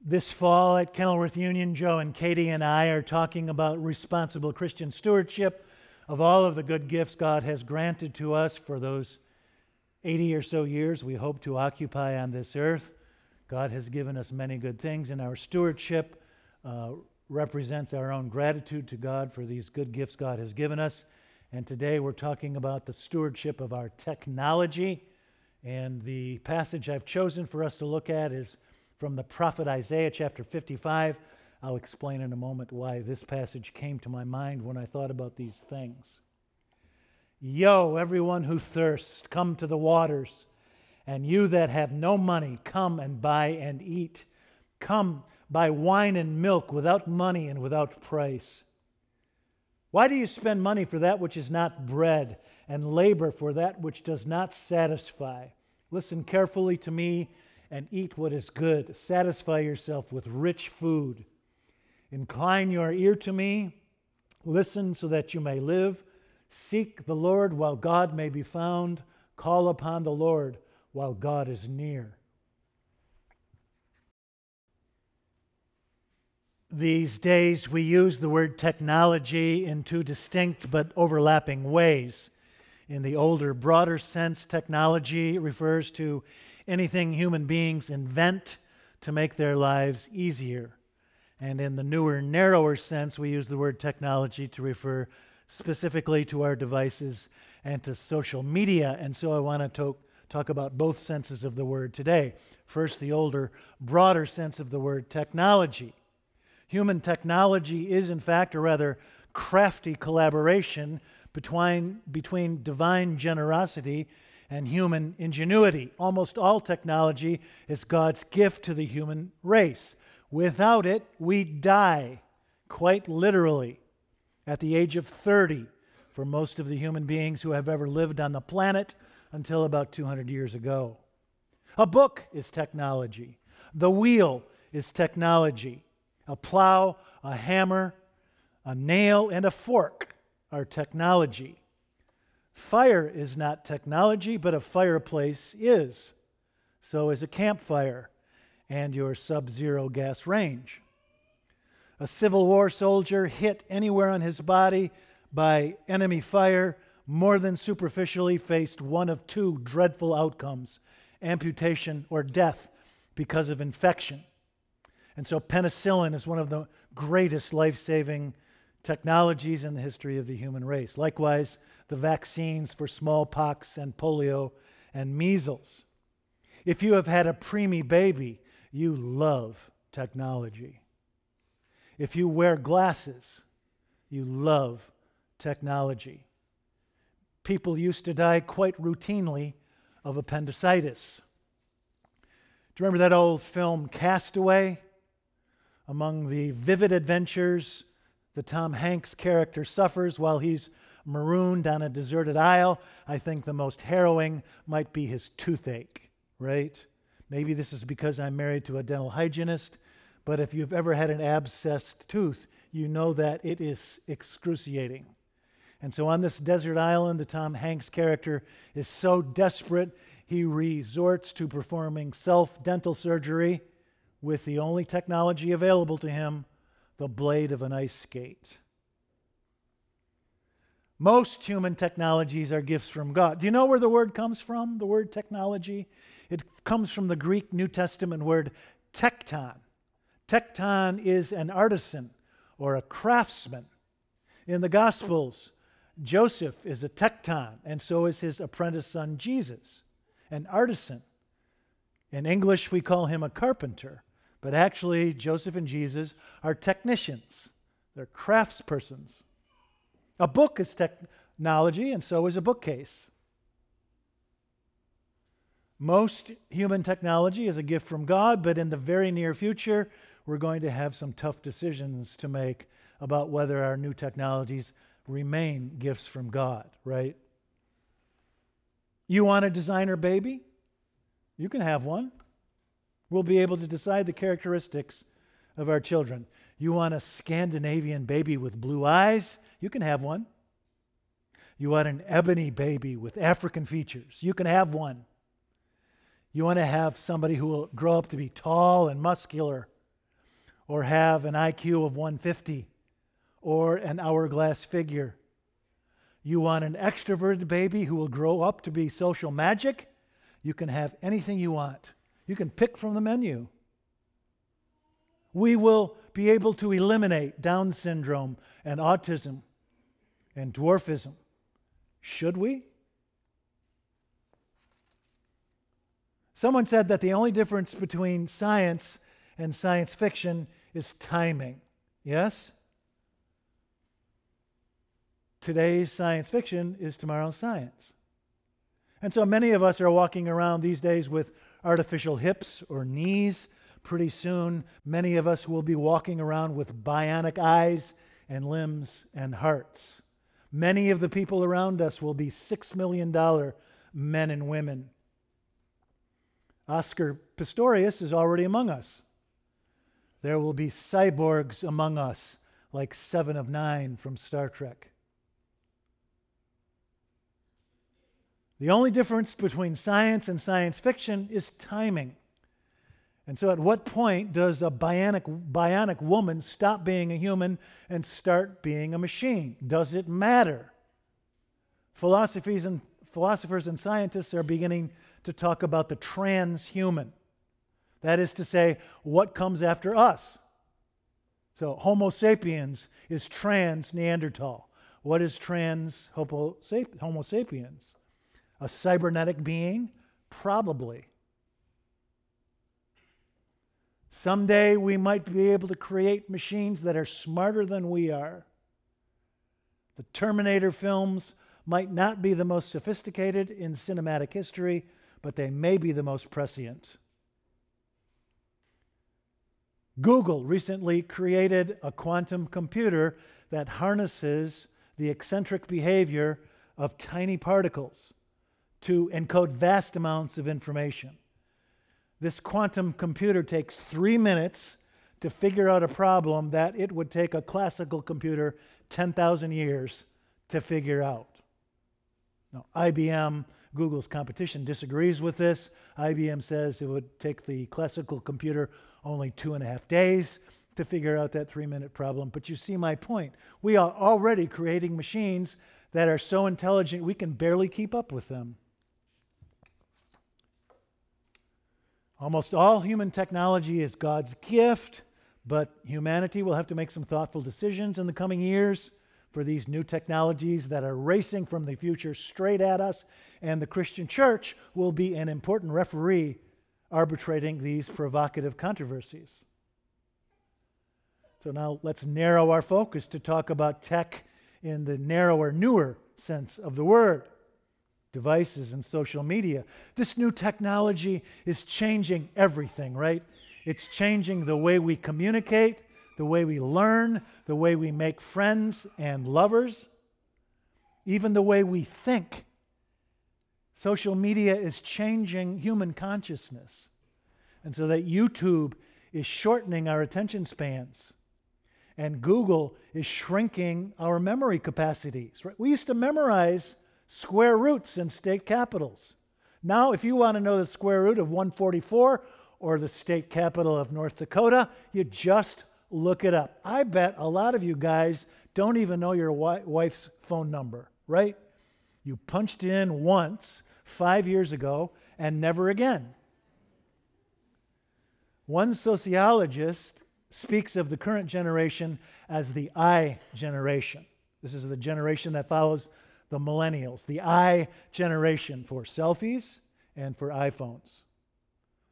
This fall at Kenilworth Union, Joe and Katie and I are talking about responsible Christian stewardship of all of the good gifts God has granted to us for those 80 or so years we hope to occupy on this earth. God has given us many good things, and our stewardship represents our own gratitude to God for these good gifts God has given us. And today we're talking about the stewardship of our technology. And the passage I've chosen for us to look at is from the prophet Isaiah chapter 55. I'll explain in a moment why this passage came to my mind when I thought about these things. Yo, everyone who thirsts, come to the waters, and you that have no money, come and buy and eat. Come, buy wine and milk without money and without price. Why do you spend money for that which is not bread, and labor for that which does not satisfy? Listen carefully to me and eat what is good. Satisfy yourself with rich food. Incline your ear to me. Listen so that you may live. Seek the Lord while God may be found. Call upon the Lord while God is near. These days we use the word technology in two distinct but overlapping ways. In the older, broader sense, technology refers to anything human beings invent to make their lives easier. And in the newer, narrower sense, we use the word technology to refer specifically to our devices and to social media. And so I want to talk about both senses of the word today. First, the older, broader sense of the word technology. Human technology is, in fact, a rather crafty collaboration between divine generosity and human ingenuity. Almost all technology is God's gift to the human race. Without it, we die, quite literally, at the age of 30 for most of the human beings who have ever lived on the planet until about 200 years ago. A book is technology. The wheel is technology. A plow, a hammer, a nail, and a fork are technology. Fire is not technology, but a fireplace is. So is a campfire and your sub-zero gas range. A Civil War soldier hit anywhere on his body by enemy fire more than superficially faced one of two dreadful outcomes: amputation or death because of infection. And so penicillin is one of the greatest life-saving technologies in the history of the human race. Likewise, the vaccines for smallpox and polio and measles. If you have had a preemie baby, you love technology. If you wear glasses, you love technology. People used to die quite routinely of appendicitis. Do you remember that old film Castaway? Among the vivid adventures the Tom Hanks character suffers while he's marooned on a deserted isle, I think the most harrowing might be his toothache, right? Maybe this is because I'm married to a dental hygienist, but if you've ever had an abscessed tooth, you know that it is excruciating. And so on this desert island, the Tom Hanks character is so desperate, he resorts to performing self-dental surgery with the only technology available to him, the blade of an ice skate. Most human technologies are gifts from God. Do you know where the word comes from, the word technology? It comes from the Greek New Testament word tekton. Tekton is an artisan or a craftsman. In the Gospels, Joseph is a tekton, and so is his apprentice son Jesus, an artisan. In English, we call him a carpenter. But actually, Joseph and Jesus are technicians. They're craftspersons. A book is technology, and so is a bookcase. Most human technology is a gift from God, but in the very near future, we're going to have some tough decisions to make about whether our new technologies remain gifts from God, right? You want a designer baby? You can have one. We'll be able to decide the characteristics of our children. You want a Scandinavian baby with blue eyes? You can have one. You want an ebony baby with African features? You can have one. You want to have somebody who will grow up to be tall and muscular? or have an IQ of 150 or an hourglass figure. You want an extroverted baby who will grow up to be social magic? You can have anything you want. You can pick from the menu. We will be able to eliminate Down syndrome and autism and dwarfism. Should we? Someone said that the only difference between science and science fiction is timing. Yes? Today's science fiction is tomorrow's science. And so many of us are walking around these days with artificial hips or knees. Pretty soon, many of us will be walking around with bionic eyes and limbs and hearts. Many of the people around us will be $6 million men and women. Oscar Pistorius is already among us. There will be cyborgs among us, like Seven of Nine from Star Trek. The only difference between science and science fiction is timing. And so at what point does a bionic woman stop being a human and start being a machine? Does it matter? Philosophers and scientists are beginning to talk about the transhuman. That is to say, what comes after us? So Homo sapiens is trans Neanderthal. What is trans Homo sapiens? A cybernetic being? Probably. Someday we might be able to create machines that are smarter than we are. The Terminator films might not be the most sophisticated in cinematic history, but they may be the most prescient. Google recently created a quantum computer that harnesses the eccentric behavior of tiny particles to encode vast amounts of information. This quantum computer takes 3 minutes to figure out a problem that it would take a classical computer 10,000 years to figure out. Now, IBM, Google's competition, disagrees with this. IBM says it would take the classical computer only 2.5 days to figure out that 3-minute problem. But you see my point. We are already creating machines that are so intelligent we can barely keep up with them. Almost all human technology is God's gift, but humanity will have to make some thoughtful decisions in the coming years for these new technologies that are racing from the future straight at us, and the Christian church will be an important referee arbitrating these provocative controversies. So now let's narrow our focus to talk about tech in the narrower, newer sense of the word. Devices and social media. This new technology is changing everything, right? It's changing the way we communicate, the way we learn, the way we make friends and lovers, even the way we think. Social media is changing human consciousness. And so that YouTube is shortening our attention spans. And Google is shrinking our memory capacities. Right? We used to memorize square roots in state capitals. Now, if you want to know the square root of 144 or the state capital of North Dakota, you just look it up. I bet a lot of you guys don't even know your wife's phone number, right? You punched in once 5 years ago and never again. One sociologist speaks of the current generation as the I generation. This is the generation that follows the millennials, the I generation, for selfies and for iPhones.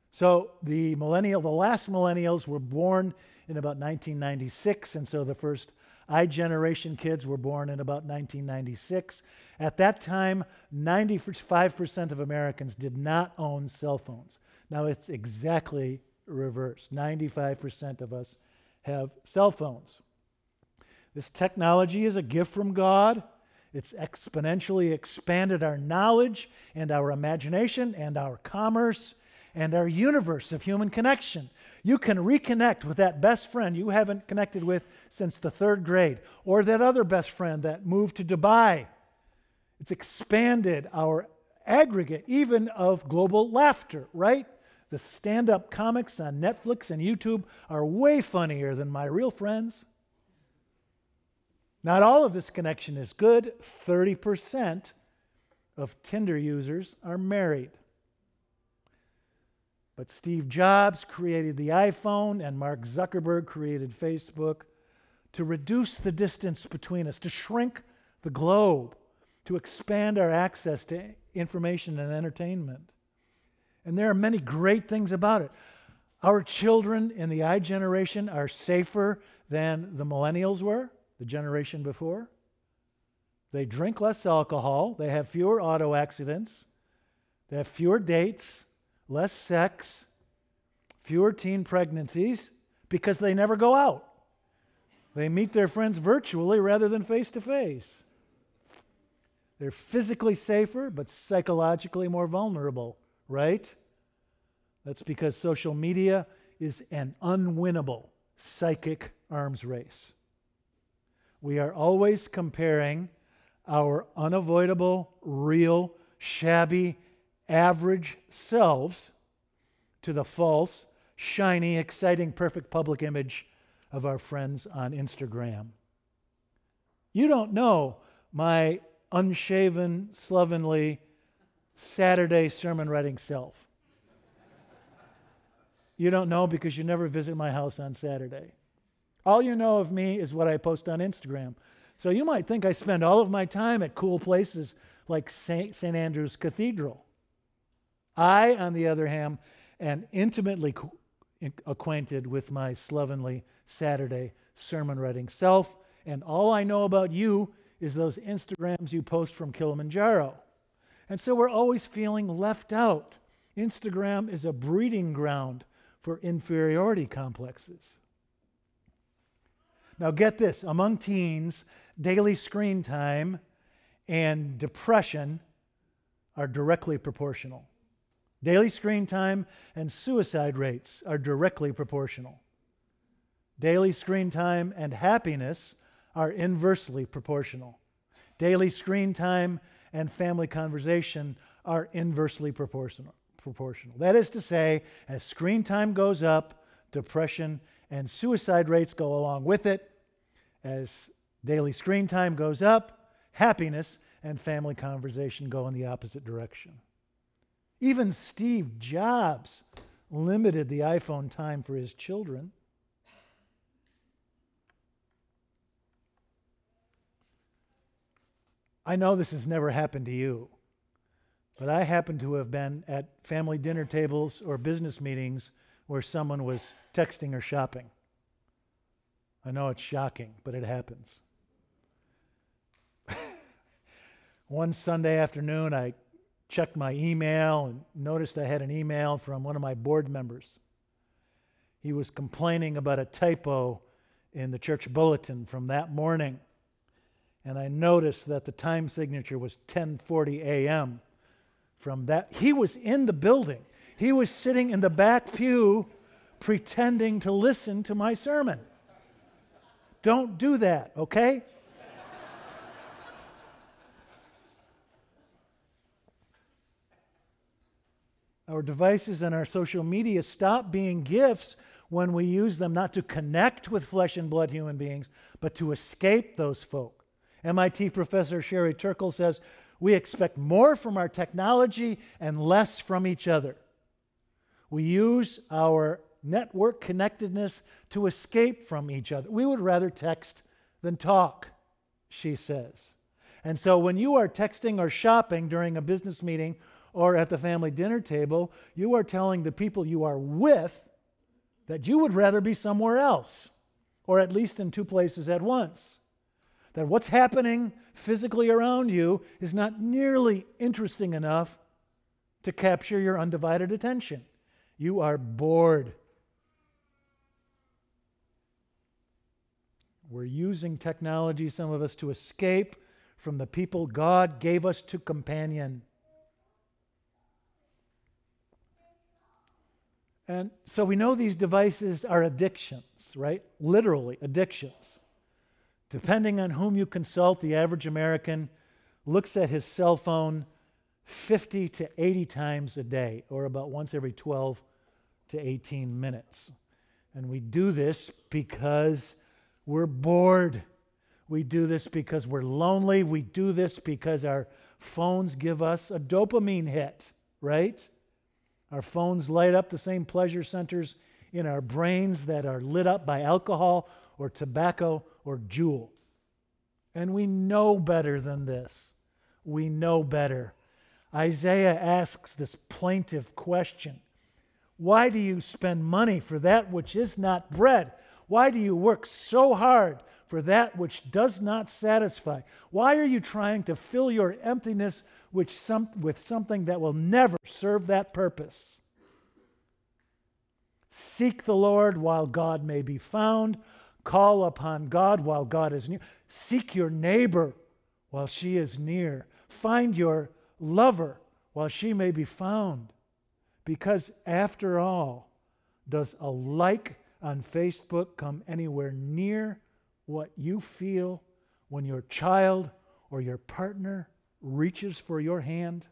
So the last millennials were born in about 1996, and so the first I generation kids were born in about 1996. At that time, 95% of Americans did not own cell phones. Now it's exactly reversed. 95% of us have cell phones. This technology is a gift from God. It's exponentially expanded our knowledge and our imagination and our commerce and our universe of human connection. You can reconnect with that best friend you haven't connected with since the 3rd grade, or that other best friend that moved to Dubai. It's expanded our aggregate, even of global laughter, right? the stand-up comics on Netflix and YouTube are way funnier than my real friends. Not all of this connection is good. 30% of Tinder users are married. But Steve Jobs created the iPhone and Mark Zuckerberg created Facebook to reduce the distance between us, to shrink the globe, to expand our access to information and entertainment. And there are many great things about it. Our children in the I generation are safer than the millennials were, the generation before. They drink less alcohol. They have fewer auto accidents. They have fewer dates, less sex, fewer teen pregnancies because they never go out. They meet their friends virtually rather than face to face. They're physically safer, but psychologically more vulnerable, right? That's because social media is an unwinnable psychic arms race. We are always comparing our unavoidable, real, shabby, average selves to the false, shiny, exciting, perfect public image of our friends on Instagram. You don't know my unshaven, slovenly, Saturday sermon writing self. You don't know because you never visit my house on Saturday. All you know of me is what I post on Instagram. So you might think I spend all of my time at cool places like St. Andrew's Cathedral. I, on the other hand, am intimately acquainted with my slovenly Saturday sermon writing self, and all I know about you is those Instagrams you post from Kilimanjaro. And so we're always feeling left out. Instagram is a breeding ground for inferiority complexes. Now get this, among teens, daily screen time and depression are directly proportional. Daily screen time and suicide rates are directly proportional. Daily screen time and happiness are inversely proportional. Daily screen time and family conversation are inversely proportional. That is to say, as screen time goes up, depression and suicide rates go along with it. As daily screen time goes up, happiness and family conversation go in the opposite direction. Even Steve Jobs limited the iPhone time for his children. I know this has never happened to you, but I happen to have been at family dinner tables or business meetings where someone was texting or shopping. I know it's shocking, but it happens. One Sunday afternoon, I checked my email and noticed I had an email from one of my board members. He was complaining about a typo in the church bulletin from that morning. And I noticed that the time signature was 10:40 a.m. From that, he was in the building. He was sitting in the back pew pretending to listen to my sermon. Don't do that, okay? Our devices and our social media stop being gifts when we use them not to connect with flesh and blood human beings, but to escape those folk. MIT professor Sherry Turkle says, we expect more from our technology and less from each other. We use our network connectedness to escape from each other. We would rather text than talk, she says. And so when you are texting or shopping during a business meeting or at the family dinner table, you are telling the people you are with that you would rather be somewhere else, or at least in two places at once. That what's happening physically around you is not nearly interesting enough to capture your undivided attention. You are bored. We're using technology, some of us, to escape from the people God gave us to companion. And so we know these devices are addictions, right? Literally addictions. Depending on whom you consult, the average American looks at his cell phone 50 to 80 times a day, or about once every 12 to 18 minutes. And we do this because we're bored. We do this because we're lonely. We do this because our phones give us a dopamine hit, right? Our phones light up the same pleasure centers in our brains that are lit up by alcohol or tobacco or Juul. And we know better than this. We know better. Isaiah asks this plaintive question. Why do you spend money for that which is not bread? Why do you work so hard for that which does not satisfy? Why are you trying to fill your emptiness with something that will never serve that purpose? Seek the Lord while God may be found. Call upon God while God is near. Seek your neighbor while she is near. Find your lover while she may be found. Because after all, does a like on Facebook come anywhere near what you feel when your child or your partner reaches for your hand?